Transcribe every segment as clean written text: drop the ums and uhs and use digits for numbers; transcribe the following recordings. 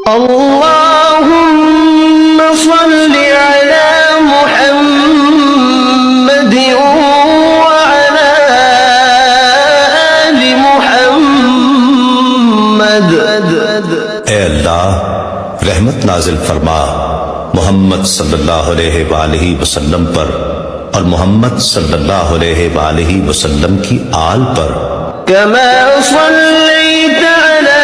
اللهم صل على محمد وعلى آل محمد۔ اے اللہ رحمت نازل فرما محمد صلی اللہ علیہ وآلہ وسلم پر اور محمد صلی اللہ علیہ وآلہ وسلم کی آل پر۔ كما صليت على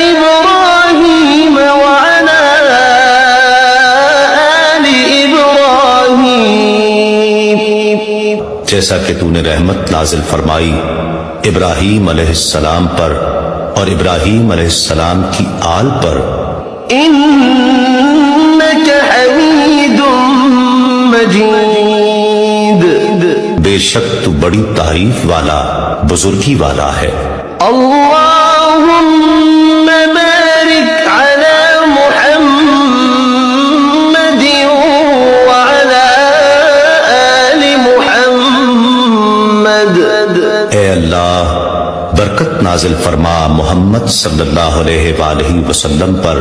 إبراهيم وعلى آل إبراهيم، جیسا کہ تو نے رحمت نازل فرمائی ابراہیم علیہ السلام پر اور ابراہیم علیہ السلام کی آل پر۔ إنك حميد مجيد، بے شک تو بڑی تعریف والا بزرگی والا ہے۔ اللهم بارك على محمد وعلى آل محمد۔ اے اللہ برکت نازل فرما محمد صلی اللہ علیہ وآلہ وسلم پر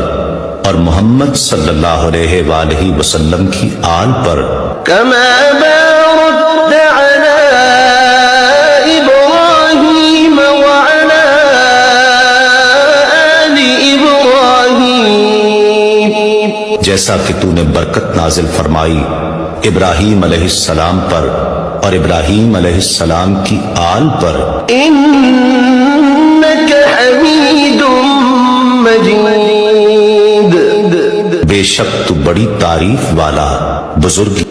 اور محمد صلی اللہ علیہ وآلہ وسلم کی آل پر۔ كما باركت على إبراهيم وعلى آل إبراهيم، جیسا کہ تو نے برکت نازل فرمائی ابراہیم علیہ السلام پر اور ابراہیم علیہ السلام کی آل پر۔ إنك حميد مجيد، بے شک تو بڑی تعریف والا بزرگی